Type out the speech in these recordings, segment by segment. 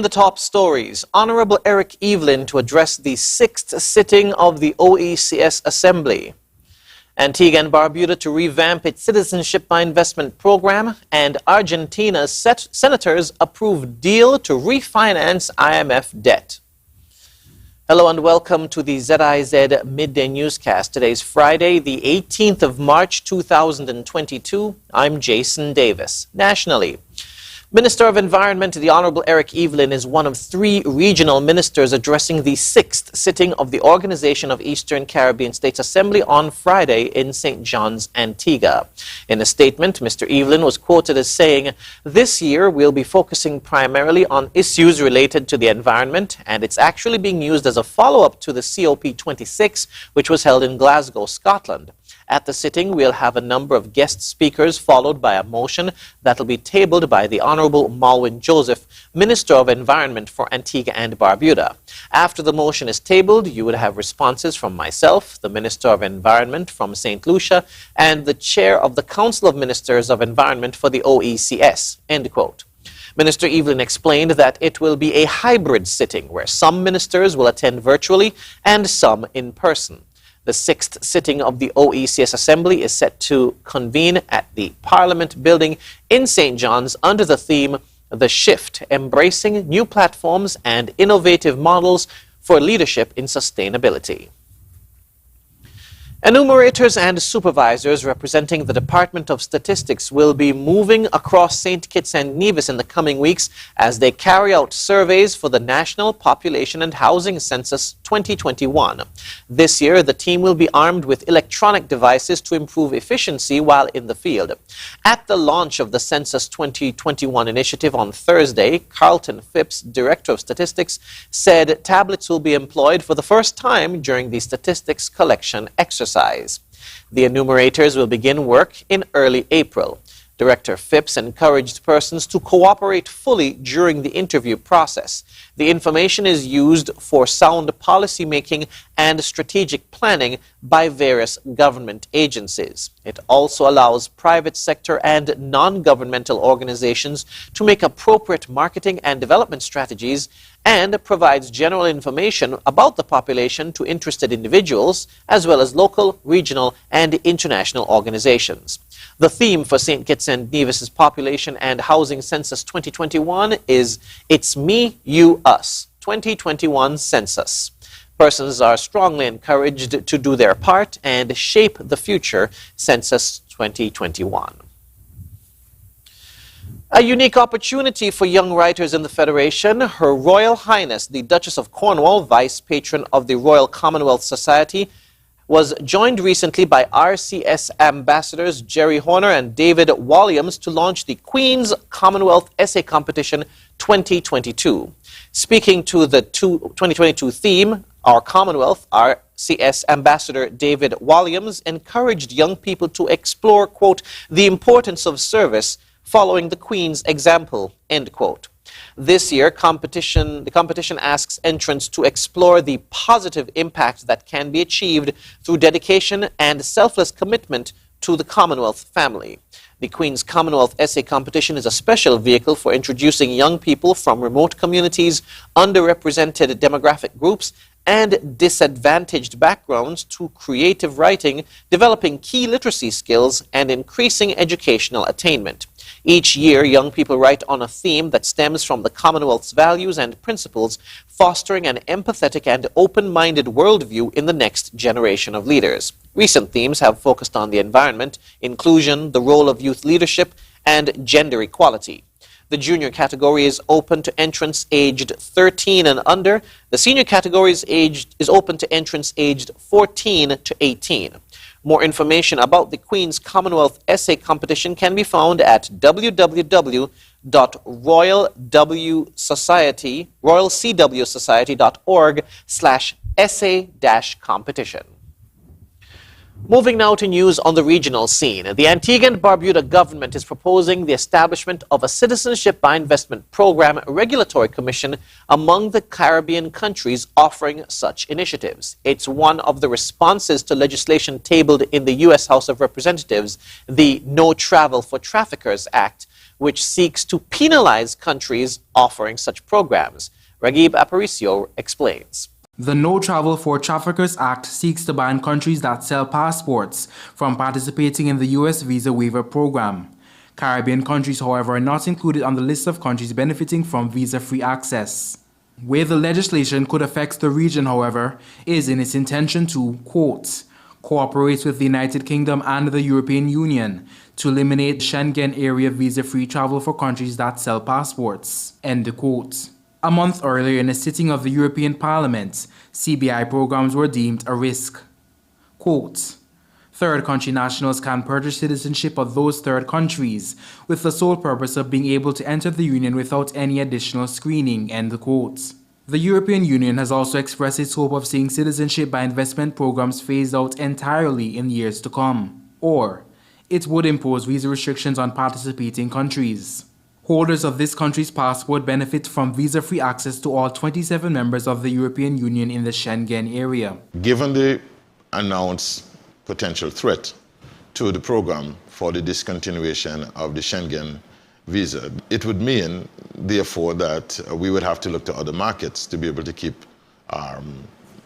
the top stories, Honorable Eric Evelyn to address the 6th sitting of the OECS Assembly. Antigua and Barbuda to revamp its Citizenship by Investment program, and Argentina's senators approve deal to refinance IMF debt. Hello and welcome to the ZIZ Midday Newscast. Today is Friday, the 18th of March, 2022. I'm Jason Davis. Nationally, Minister of Environment, the Honorable Eric Evelyn, is one of 3 regional ministers addressing the 6th sitting of the Organization of Eastern Caribbean States Assembly on Friday in St. John's, Antigua. In a statement, Mr. Evelyn was quoted as saying, "This year we'll be focusing primarily on issues related to the environment, and it's actually being used as a follow-up to the COP26, which was held in Glasgow, Scotland. At the sitting, we'll have a number of guest speakers, followed by a motion that will be tabled by the Honorable Malwin Joseph, Minister of Environment for Antigua and Barbuda. After the motion is tabled, you would have responses from myself, the Minister of Environment from St. Lucia, and the Chair of the Council of Ministers of Environment for the OECS." End quote. Minister Evelyn explained that it will be a hybrid sitting where some ministers will attend virtually and some in person. The 6th sitting of the OECS Assembly is set to convene at the Parliament building in St. John's under the theme, "The Shift, Embracing New Platforms and Innovative Models for Leadership in Sustainability." Enumerators and supervisors representing the Department of Statistics will be moving across St. Kitts and Nevis in the coming weeks as they carry out surveys for the National Population and Housing Census 2021. This year, the team will be armed with electronic devices to improve efficiency while in the field. At the launch of the Census 2021 initiative on Thursday, Carlton Phipps, Director of Statistics, said tablets will be employed for the first time during the statistics collection exercise. The enumerators will begin work in early April. Director Phipps encouraged persons to cooperate fully during the interview process. The information is used for sound policy making and strategic planning by various government agencies. It also allows private sector and non-governmental organizations to make appropriate marketing and development strategies, and provides general information about the population to interested individuals, as well as local, regional, and international organizations. The theme for St. Kitts and Nevis' Population and Housing Census 2021 is "It's Me, You, Us, 2021 Census." Persons are strongly encouraged to do their part and shape the future Census 2021. A unique opportunity for young writers in the Federation. Her Royal Highness, the Duchess of Cornwall, Vice Patron of the Royal Commonwealth Society, was joined recently by RCS ambassadors Jerry Horner and David Walliams to launch the Queen's Commonwealth Essay Competition 2022. Speaking to the 2022 theme, Our Commonwealth, RCS Ambassador David Walliams encouraged young people to explore, quote, "the importance of service following the Queen's example," end quote. This year, the competition asks entrants to explore the positive impact that can be achieved through dedication and selfless commitment to the Commonwealth family. The Queen's Commonwealth Essay Competition is a special vehicle for introducing young people from remote communities, underrepresented demographic groups, and disadvantaged backgrounds to creative writing, developing key literacy skills, and increasing educational attainment. Each year, young people write on a theme that stems from the Commonwealth's values and principles, fostering an empathetic and open-minded worldview in the next generation of leaders. Recent themes have focused on the environment, inclusion, the role of youth leadership, and gender equality. The junior category is open to entrants aged 13 and under. The senior category is open to entrants aged 14 to 18. More information about the Queen's Commonwealth Essay Competition can be found at www.royalcwsociety.org/essay-competition. Moving now to news on the regional scene. The Antigua and Barbuda government is proposing the establishment of a Citizenship by Investment program regulatory commission among the Caribbean countries offering such initiatives. It's one of the responses to legislation tabled in the U.S. House of Representatives, the No Travel for Traffickers Act, which seeks to penalize countries offering such programs. Regib Aparicio explains. The No Travel for Traffickers Act seeks to ban countries that sell passports from participating in the U.S. visa waiver program. Caribbean countries, however, are not included on the list of countries benefiting from visa-free access. Where the legislation could affect the region, however, is in its intention to, quote, cooperate with the United Kingdom and the European Union to eliminate Schengen area visa-free travel for countries that sell passports, end quote. A month earlier, in a sitting of the European Parliament, CBI programs were deemed a risk. Quote, third country nationals can purchase citizenship of those third countries with the sole purpose of being able to enter the Union without any additional screening, end quote. The European Union has also expressed its hope of seeing citizenship by investment programs phased out entirely in years to come, or it would impose visa restrictions on participating countries. Holders of this country's passport benefit from visa-free access to all 27 members of the European Union in the Schengen area. Given the announced potential threat to the program for the discontinuation of the Schengen visa, it would mean, therefore, that we would have to look to other markets to be able to keep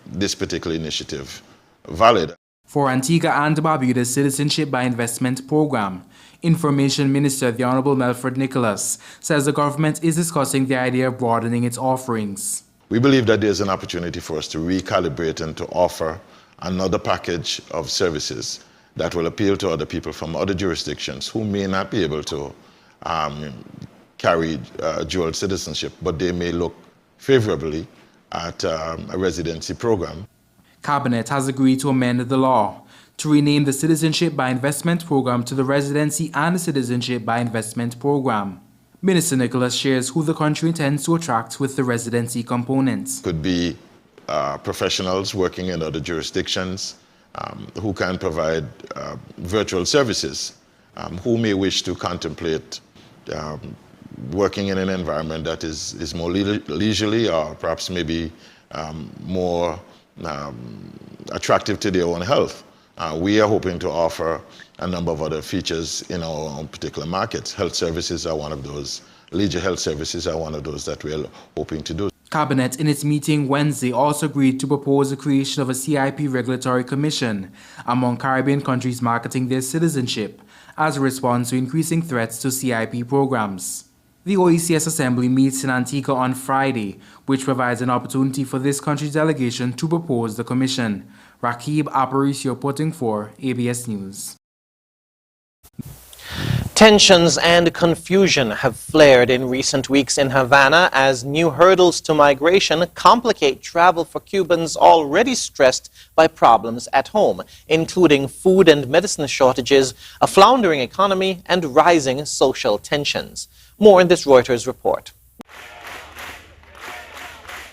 this particular initiative valid. For Antigua and Barbuda's Citizenship by Investment program, Information Minister the Honorable Melford Nicholas says the government is discussing the idea of broadening its offerings. We believe that there's an opportunity for us to recalibrate and to offer another package of services that will appeal to other people from other jurisdictions who may not be able to carry dual citizenship, but they may look favorably at a residency program. Cabinet has agreed to amend the law to rename the Citizenship by Investment program to the Residency and Citizenship by Investment program. Minister Nicholas shares who the country intends to attract with the residency components. Could be professionals working in other jurisdictions who can provide virtual services, who may wish to contemplate working in an environment that is more leisurely or perhaps maybe more attractive to their own health. We are hoping to offer a number of other features in our own particular markets. Health services are one of those. Leisure health services are one of those that we are hoping to do. Cabinet, in its meeting Wednesday, also agreed to propose the creation of a CIP regulatory commission among Caribbean countries marketing their citizenship as a response to increasing threats to CIP programs. The OECS Assembly meets in Antigua on Friday, which provides an opportunity for this country's delegation to propose the commission. Regib Aparicio reporting for ABS News. Tensions and confusion have flared in recent weeks in Havana as new hurdles to migration complicate travel for Cubans already stressed by problems at home, including food and medicine shortages, a floundering economy, and rising social tensions. More in this Reuters report.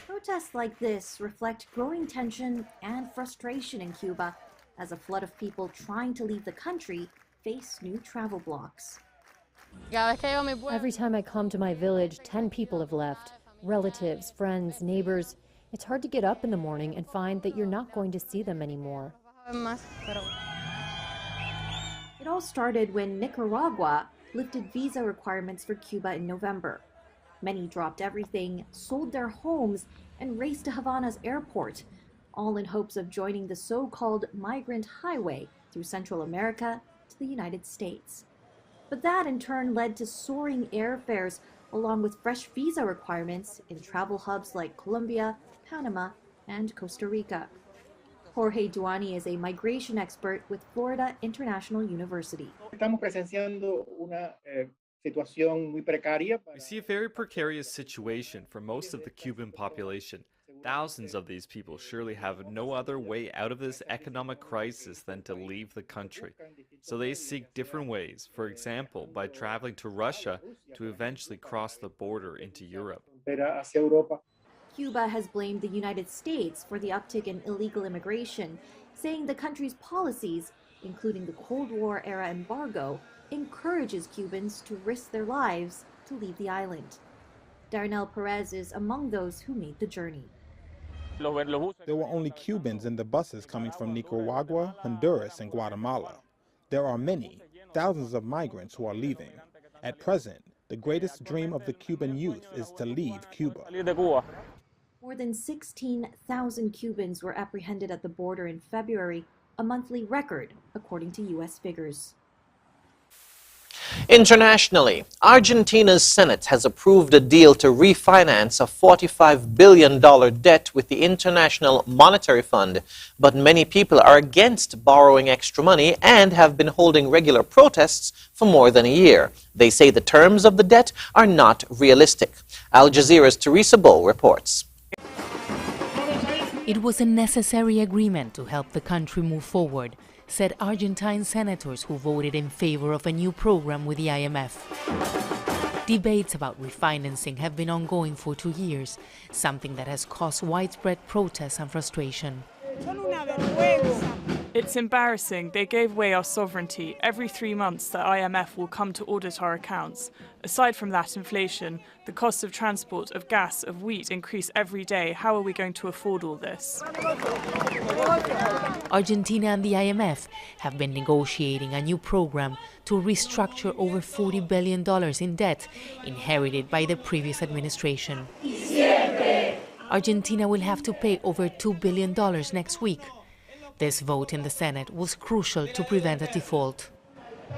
Protests like this reflect growing tension and frustration in Cuba as a flood of people trying to leave the country face new travel blocks. Every time I come to my village, 10 people have left. Relatives, friends, neighbors. It's hard to get up in the morning and find that you're not going to see them anymore. It all started when Nicaragua lifted visa requirements for Cuba in November. Many dropped everything, sold their homes, and raced to Havana's airport, all in hopes of joining the so-called Migrant Highway through Central America to the United States. But that in turn led to soaring airfares along with fresh visa requirements in travel hubs like Colombia, Panama, and Costa Rica. Jorge Duani is a migration expert with Florida International University. We see a very precarious situation for most of the Cuban population. Thousands of these people surely have no other way out of this economic crisis than to leave the country. So they seek different ways, for example, by traveling to Russia to eventually cross the border into Europe. Cuba has blamed the United States for the uptick in illegal immigration, saying the country's policies, including the Cold War-era embargo, encourages Cubans to risk their lives to leave the island. Darnell Perez is among those who made the journey. There were only Cubans in the buses coming from Nicaragua, Honduras, and Guatemala. There are many, thousands of migrants who are leaving. At present, the greatest dream of the Cuban youth is to leave Cuba. More than 16,000 Cubans were apprehended at the border in February, a monthly record, according to U.S. figures. Internationally, Argentina's Senate has approved a deal to refinance a $45 billion debt with the International Monetary Fund. But many people are against borrowing extra money and have been holding regular protests for more than a year. They say the terms of the debt are not realistic. Al Jazeera's Teresa Bull reports. It was a necessary agreement to help the country move forward, said Argentine senators who voted in favor of a new program with the IMF. Debates about refinancing have been ongoing for 2 years, something that has caused widespread protests and frustration. It's embarrassing. They gave away our sovereignty. Every 3 months, the IMF will come to audit our accounts. Aside from that, inflation, the cost of transport, of gas, of wheat increase every day. How are we going to afford all this? Argentina and the IMF have been negotiating a new program to restructure over $40 billion in debt inherited by the previous administration. Argentina will have to pay over $2 billion next week. This vote in the Senate was crucial to prevent a default.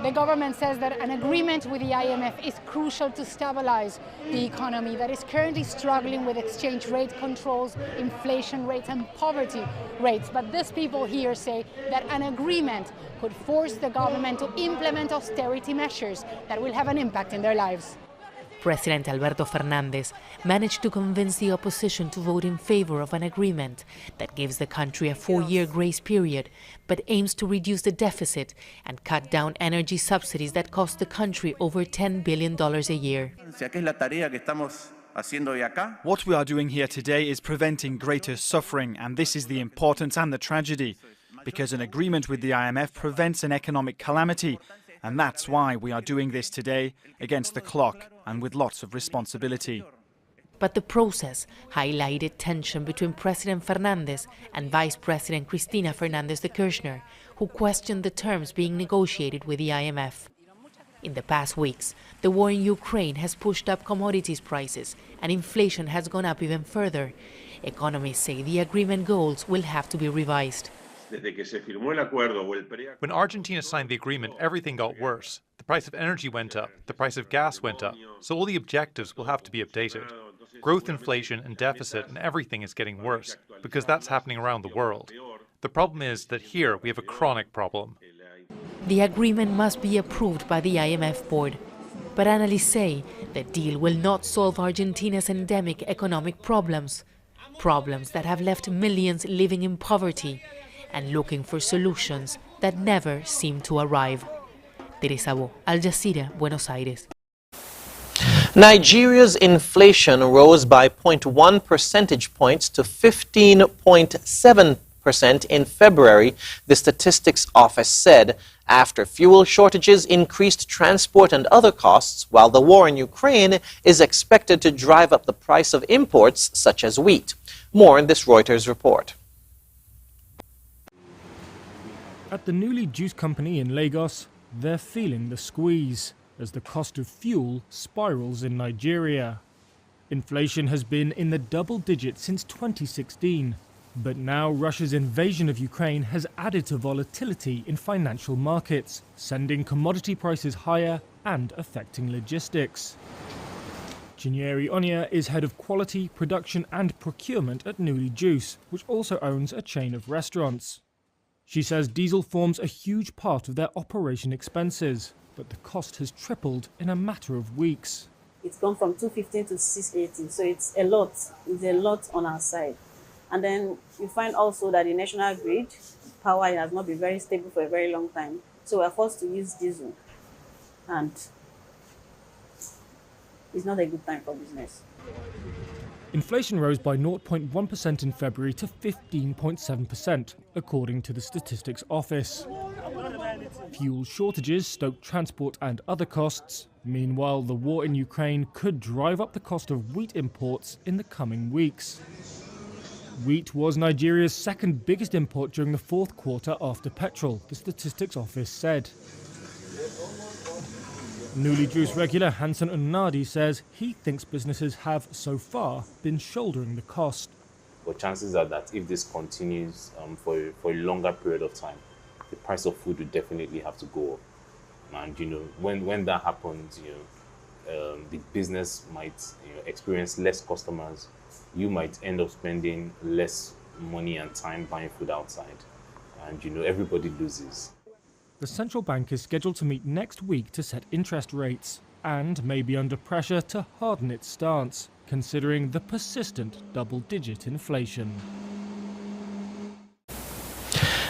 The government says that an agreement with the IMF is crucial to stabilize the economy that is currently struggling with exchange rate controls, inflation rates and poverty rates. But these people here say that an agreement could force the government to implement austerity measures that will have an impact in their lives. President Alberto Fernández managed to convince the opposition to vote in favor of an agreement that gives the country a 4-year grace period, but aims to reduce the deficit and cut down energy subsidies that cost the country over $10 billion a year. What we are doing here today is preventing greater suffering, and this is the importance and the tragedy, because an agreement with the IMF prevents an economic calamity. And that's why we are doing this today, against the clock and with lots of responsibility. But the process highlighted tension between President Fernández and Vice President Cristina Fernández de Kirchner, who questioned the terms being negotiated with the IMF. In the past weeks, the war in Ukraine has pushed up commodities prices and inflation has gone up even further. Economists say the agreement goals will have to be revised. When Argentina signed the agreement, everything got worse. The price of energy went up, the price of gas went up, so all the objectives will have to be updated. Growth, inflation and deficit and everything is getting worse, because that's happening around the world. The problem is that here we have a chronic problem. The agreement must be approved by the IMF board. But analysts say the deal will not solve Argentina's endemic economic problems that have left millions living in poverty and looking for solutions that never seem to arrive. Teresa Bull, Al Jazeera, Buenos Aires. Nigeria's inflation rose by 0.1 percentage points to 15.7% in February, the Statistics Office said, after fuel shortages increased transport and other costs, while the war in Ukraine is expected to drive up the price of imports such as wheat. More in this Reuters report. At the newly juice company in Lagos, they're feeling the squeeze as the cost of fuel spirals in Nigeria. Inflation has been in the double digits since 2016, but now Russia's invasion of Ukraine has added to volatility in financial markets, sending commodity prices higher and affecting logistics. Chinyere Onya is head of quality, production and procurement at Newly Juice, which also owns a chain of restaurants. She says diesel forms a huge part of their operation expenses, but the cost has tripled in a matter of weeks. It's gone from 215 to 680, so it's a lot on our side. And then you find also that the national grid power has not been very stable for a very long time, so we're forced to use diesel, and it's not a good time for business. Inflation rose by 0.1% in February to 15.7%, according to the Statistics Office. Fuel shortages stoked transport and other costs. Meanwhile, the war in Ukraine could drive up the cost of wheat imports in the coming weeks. Wheat was Nigeria's second biggest import during the fourth quarter after petrol, the Statistics Office said. Newly Juice regular Hansen Unnadi says he thinks businesses have, so far, been shouldering the cost. But chances are that if this continues for a longer period of time, the price of food will definitely have to go up. And when that happens, the business might experience less customers. You might end up spending less money and time buying food outside, and everybody loses. The central bank is scheduled to meet next week to set interest rates and may be under pressure to harden its stance, considering the persistent double-digit inflation.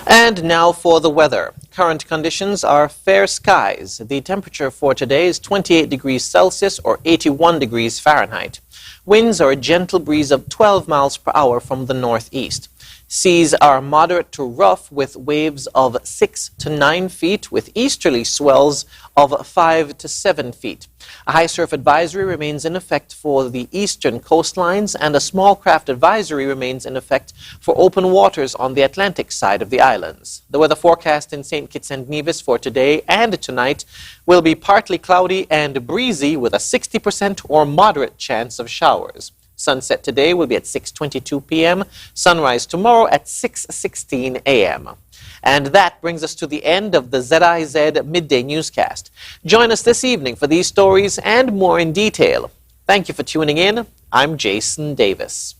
And now for the weather. Current conditions are fair skies. The temperature for today is 28 degrees Celsius or 81 degrees Fahrenheit. Winds are a gentle breeze of 12 miles per hour from the northeast. Seas are moderate to rough with waves of 6 to 9 feet with easterly swells of 5 to 7 feet. A high surf advisory remains in effect for the eastern coastlines and a small craft advisory remains in effect for open waters on the Atlantic side of the islands. The weather forecast in St. Kitts and Nevis for today and tonight will be partly cloudy and breezy with a 60% or moderate chance of showers. Sunset today will be at 6:22 p.m., sunrise tomorrow at 6:16 a.m. And that brings us to the end of the ZIZ Midday Newscast. Join us this evening for these stories and more in detail. Thank you for tuning in. I'm Jason Davis.